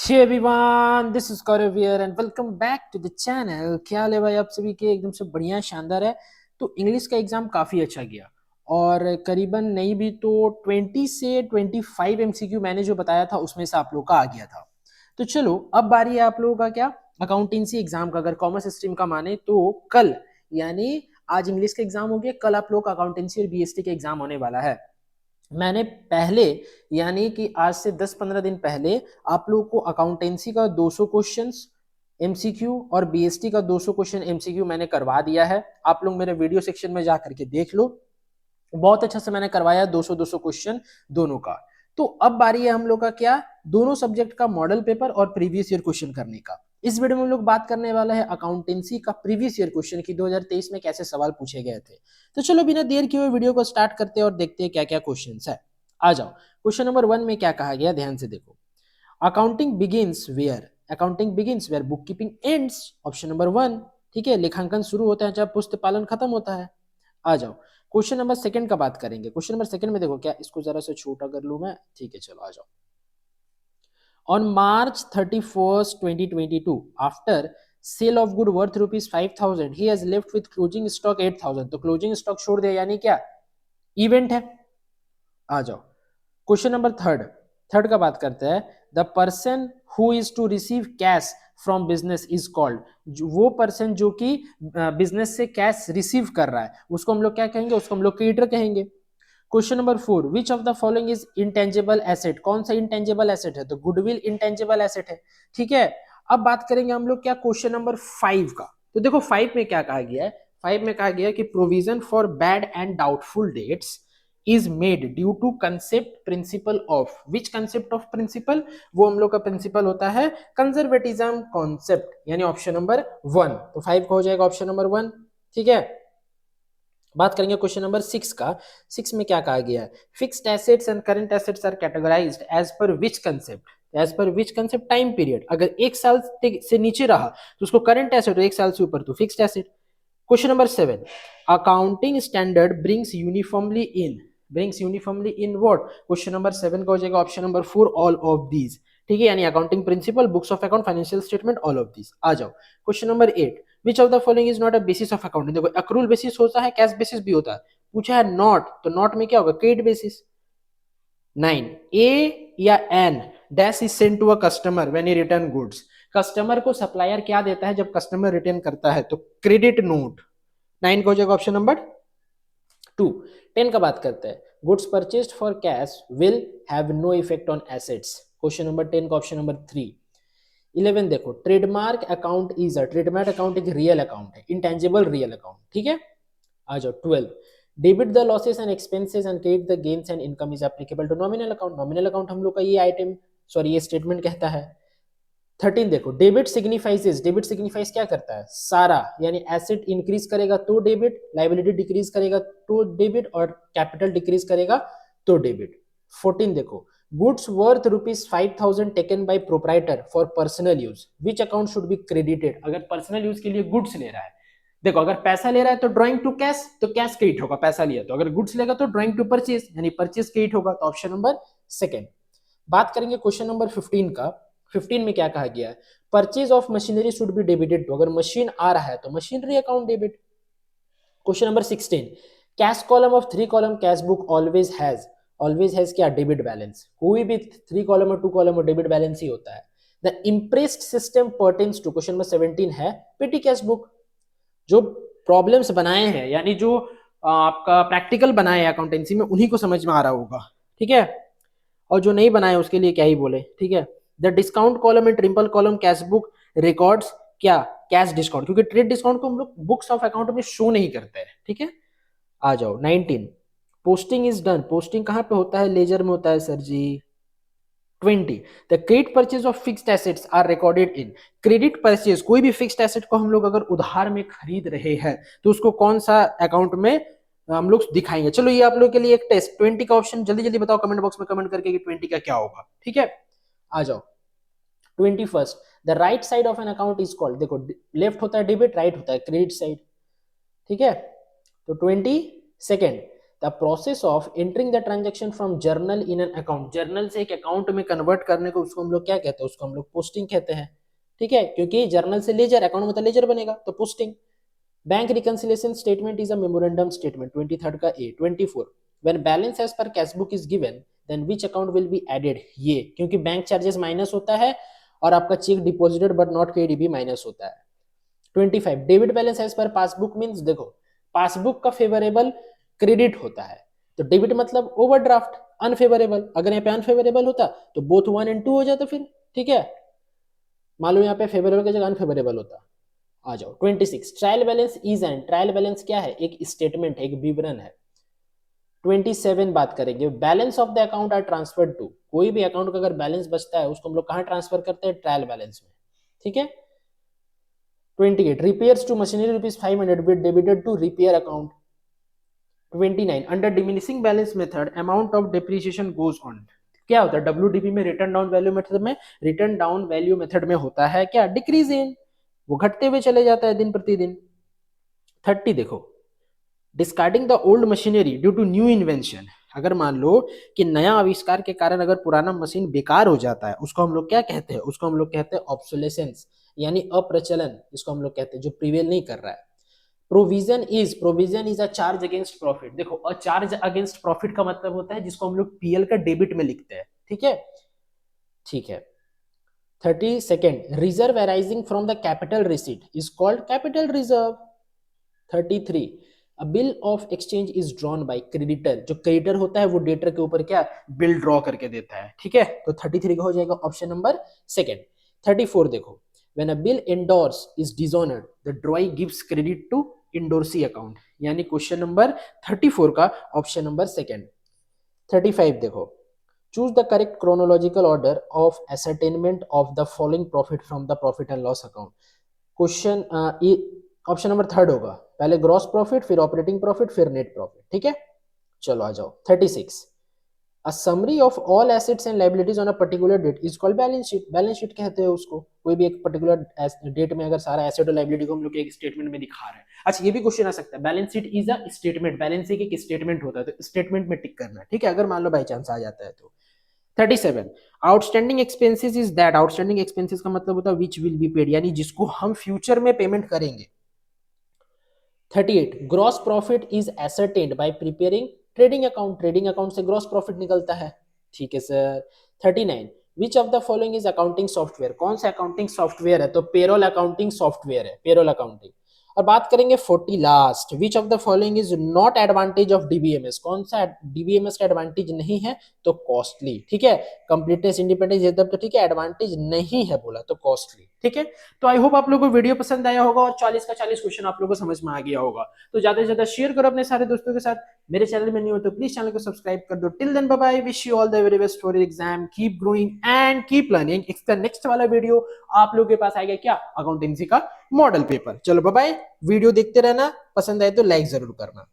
Hey everyone, this is Gaurav here and welcome back to the channel। क्या हाल है भाई आप सभी के? एकदम से बढ़िया शानदार है। तो इंग्लिश का एग्जाम काफ़ी अच्छा गया और करीबन नहीं भी तो 20 से 25 एमसीक्यू मैंने जो बताया था उसमें से आप लोगों का आ गया था। तो चलो अब बारी है आप लोगों का क्या, अकाउंटेंसी एग्जाम का। अगर कॉमर्स स्ट्रीम का माने तो कल, यानी आज इंग्लिश का एग्जाम हो गया, कल आप लोग का अकाउंटेंसी और बीएसटी का एग्जाम होने वाला है। मैंने पहले, यानी कि आज से 10-15 दिन पहले आप लोगों को अकाउंटेंसी का 200 क्वेश्चंस एमसीक्यू और बीएसटी का 200 क्वेश्चन एमसीक्यू मैंने करवा दिया है। आप लोग मेरे वीडियो सेक्शन में जा करके देख लो, बहुत अच्छा से मैंने करवाया 200-200 क्वेश्चन दोनों का। तो अब बारी है हम लोग का क्या, दोनों सब्जेक्ट का मॉडल पेपर और प्रीवियस ईयर क्वेश्चन करने का। इस वीडियो में हम लोग बात करने वाला है अकाउंटेंसी का प्रीवियस ईयर क्वेश्चन की 2023 में कैसे सवाल पूछे गए थे। तो चलो बिना देर किए हुए वीडियो को स्टार्ट करते हैं और देखते हैं क्या क्या क्वेश्चन है। आ जाओ, क्वेश्चन नंबर 1 में क्या कहा गया, ध्यान से देखो। Accounting begins where, accounting begins where book keeping ends. Option number 1, ठीक है, लेखांकन शुरू होता है जब पुस्तक पालन खत्म होता है। आ जाओ, क्वेश्चन नंबर सेकंड का बात करेंगे। क्वेश्चन नंबर सेकंड में देखो, क्या इसको जरा सा छोटा कर लूं मैं, ठीक है चलो आ जाओ। On March 31st, 2022, after sale of good worth rupees 5,000, he has left with closing stock 8,000। तो क्लोजिंग स्टॉक छोड़ दिया यानी क्या, इवेंट है। आ जाओ, क्वेश्चन नंबर थर्ड, थर्ड का बात करते हैं। The person who is to receive cash from business is called. वो पर्सन जो कि बिजनेस से कैश रिसीव कर रहा है उसको हम लोग क्या कहेंगे, उसको हम लोग क्रेडिटर कहेंगे। Question number 4, which of the following is intangible asset. कौन सा इंटेंजिबल एसेट है, तो गुडविल इंटेंजिबल एसेट है। ठीक है, अब बात करेंगे हम लोग क्या, क्वेश्चन नंबर 5 का। तो देखो 5 में क्या कहा गया है, 5 में कहा गया है कि provision for bad and doubtful debts is made due to concept principle of. Which concept of principle, वो हम लोग का प्रिंसिपल होता है कंजर्वेटिज्म कॉन्सेप्ट, यानी ऑप्शन नंबर 1। तो 5 का हो जाएगा ऑप्शन नंबर 1। ठीक है, बात करेंगे क्वेश्चन नंबर 6 का। 6 में क्या कहा गया है, fixed assets and current assets are categorised as per which concept. As per which concept, time period. अगर एक साल से नीचे रहा तो उसको करंट एसेट, एक साल से ऊपर तो fixed asset. Question number 7, accounting standard brings uniformly in, brings uniformly in what. Question number 7 का हो जाएगा option number 4, all of these. ठीक है, यानी accounting principle, books of account, financial statement, all of these. आ जाओ, question number 8, which of the following is not a basis of accounting. देखो accrual basis होता है, कैश बेसिस भी होता है, पूछा है नॉट, तो नॉट में क्या होगा, क्रेडिट बेसिस। 9, ए या an dash is sent to a customer when he return goods. Customer को सप्लायर क्या देता है जब कस्टमर रिटर्न करता है, तो क्रेडिट नोट। 9 का हो जाएगा ऑप्शन नंबर 2। 10 का बात करते हैं, goods purchased for cash will have no effect on assets. Question number 10 का ऑप्शन नंबर 3। 11 देखो, trademark account is a, trademark account एक रियल अकाउंट है, इंटेंजिबल रियल अकाउंट। ठीक है, आ जाओ 12, debit the losses and expenses and credit the gains and income is applicable to nominal account. Nominal account हम लोग का ये आइटम, सॉरी ये स्टेटमेंट कहता है। 13 देखो, डेबिट सिग्निफाइज, डेबिट सिग्निफाइज क्या करता है, सारा, यानी एसेट इंक्रीज करेगा तो डेबिट, लाइबिलिटी डिक्रीज करेगा तो डेबिट, और कैपिटल डिक्रीज करेगा तो डेबिट। 14 देखो, goods worth rupees 5,000 taken by proprietor for personal use, which account should be credited. अगर पर्सनल यूज के लिए गुड्स ले रहा है, देखो अगर पैसा ले रहा है तो ड्राइंग टू कैश, तो कैश क्रेडिट होगा पैसा लिया तो। अगर गुड्स लेगा तो ड्राइंग टू परचेज, यानी परचेज क्रेडिट होगा, तो ऑप्शन नंबर सेकंड। बात करेंगे क्वेश्चन नंबर 15 का। 15 में क्या कहा गया है, purchase of machinery should be debited to. अगर मशीन आ रहा है तो machinery account debit. Question number 16, cash column of 3 column cash book always has क्या, डेबिट बैलेंस। कोई भी 3 कॉलम और 2 कॉलम और डेबिट बैलेंस ही होता है। The imprest system pertains to, question number 17 है पेटी कैश बुक। जो प्रॉब्लम्स बनाए हैं, यानी जो आपका प्रैक्टिकल बनाए हैं अकाउंटेंसी में, उन्हीं को समझ में आ रहा होगा। ठीक है, और जो नहीं बनाए उसके लिए क्या ही बोले। ठीक है, the discount column and triple column cash book records क्या, कैश डिस्काउंट, क्योंकि ट्रेड डिस्काउंट को हम लोग बुक्स ऑफ अकाउंट में शो नहीं करते हैं। ठीक है, आ जाओ 19, पोस्टिंग इज डन, पोस्टिंग कहां पे होता है, लेजर में होता है sir ji. 20, the credit purchase of fixed assets are recorded in. Credit purchase, कोई भी फिक्स्ड एसेट को हम लोग अगर उधार में खरीद रहे हैं तो उसको कौन सा अकाउंट में हम लोग दिखाएंगे। चलो ये आप लोग के लिए एक टेस्ट, 20 का ऑप्शन जल्दी जल्दी बताओ कमेंट बॉक्स में कमेंट करके कि 20 का क्या होगा। ठीक है, आ जाओ 21st, the right side of an account is called. देखो लेफ्ट होता है डेबिट, राइट होता है क्रेडिट साइड। ठीक है, तो 22nd, the process of entering the transaction from journal in an account, journal से एक अकाउंट में कन्वर्ट करने को उसको हम लोग क्या कहते हैं, उसको हम लोग पोस्टिंग कहते हैं। ठीक है, क्योंकि जर्नल से लेजर, अकाउंट में तो लेजर बनेगा, तो posting. Bank reconciliation statement is a memorandum statement, 23 का A. 24 when balance as per cash book is given then which account will be added, ये क्योंकि बैंक चार्जेस माइनस होता है और आपका cheque deposited but not paid भी माइनस होता है। 25 debit balance as per passbook means, देखो पासबुक का फेवरेबल क्रेडिट होता है, तो डेबिट मतलब ओवरड्राफ्ट, अनफेवरेबल, अगर यहाँ पे अनफेवरेबल होता तो बोथ 1 और 2 हो जाता फिर। ठीक है, मान लो यहाँ पे फेवरेबल की जगह अनफेवरेबल होता। आ जाओ 26 trial balance is and, trial balance क्या है, एक स्टेटमेंट है, एक विवरण है। 27 बात करेंगे, balance of the account are transfer to, कोई भी अकाउंट का अगर बैलेंस बचता है उसको हम लोग कहाँ ट्रांसफर करते हैं, ट्रायल बैलेंस में। ठीक है। 28 repairs to machinery ₹500 be debited to repair account. 29 under diminishing balance method amount of depreciation goes on, क्या होता है WDV में, रिटर्न डाउन वैल्यू मेथड में, रिटर्न डाउन वैल्यू मेथड में होता है क्या, डिक्रीज इन, वो घटते हुए चले जाता है दिन प्रतिदिन। 30 देखो, discarding the old machinery due to new invention, अगर मान लो कि नया आविष्कार के कारण अगर पुराना मशीन बेकार हो जाता है, उसको हम लोग क्या कहते हैं, उसको हम लोग कहते हैं ऑब्सोलेसेंस, यानी अप्रचलन, इसको हम लोग कहते हैं जो प्रिवेल नहीं कर रहा है। Provision is a charge against profit, देखो अ चार्ज अगेंस्ट प्रॉफिट का मतलब होता है जिसको हम लोग पीएल का डेबिट में लिखते हैं। ठीक है, ठीक है। 32 reserve arising from the capital receipt is called capital reserve. 33 a bill of exchange is drawn by creditor, जो क्रेडिटर होता है वो डेटर के ऊपर क्या बिल ड्रॉ करके देता है। ठीक है, तो 33 का हो जाएगा ऑप्शन नंबर सेकंड। 34 देखो, when a bill endorse is dishonoured the drawee gives credit to endorsee account, यानी क्वेश्चन नंबर 34 का ऑप्शन नंबर सेकंड। 35 देखो, choose the correct chronological order of ascertainment of the following profit from the profit and loss account. Question option number third होगा, पहले gross profit, फिर operating profit, फिर net profit. ठीक है, चलो आ जाओ 36 a summary of all assets and liabilities on a particular date is called balance sheet, balance sheet कहते हैं उसको, कोई भी एक पर्टिकुलर डेट में अगर सारा एसेट और लायबिलिटी को हम लोग एक स्टेटमेंट में दिखा रहे हैं। अच्छा, ये भी क्वेश्चन आ सकता है, balance sheet is a statement, balance sheet एक स्टेटमेंट होता है, तो स्टेटमेंट में टिक करना है। ठीक है, अगर मान लो बाई चांस आ जाता है तो। 37 outstanding expenses is that, outstanding expenses का मतलब होता है विच विल बी पेड, यानी जिसको हम फ्यूचर में पेमेंट करेंगे। 38 gross profit is ascertained by preparing trading account, trading account से ग्रॉस प्रॉफिट निकलता है। ठीक है sir. 39 which of the following is accounting software, कौन सा अकाउंटिंग सॉफ्टवेयर है, तो पेरोल अकाउंटिंग सॉफ्टवेयर है, पेरोल अकाउंटिंग। और बात करेंगे 40 last, which of the following is not advantage of DBMS, कौन सा डीबीएमएस का एडवांटेज नहीं है, तो कॉस्टली। ठीक है, कंप्लीटनेस इंडिपेंडेंस ये तो ठीक है, एडवांटेज नहीं है बोला तो कॉस्टली। ठीक है, तो आई होप आप लोगों को वीडियो पसंद आया होगा और 40 का 40 क्वेश्चन आप लोगों को समझ में आ गया होगा। तो ज्यादा से ज्यादा शेयर करो अपने सारे दोस्तों के साथ, मेरे चैनल में नहीं हो तो प्लीज चैनल को सब्सक्राइब कर दो। Till then bye bye, wish you all the very best for exam, keep growing and keep learning. इसका नेक्स्ट वाला वीडियो आप लोगों के पास आएगा क्या, अकाउंटेंसी का मॉडल पेपर। चलो बाय बाय, वीडियो देखते रहना, पसंद आए तो लाइक जरूर करना।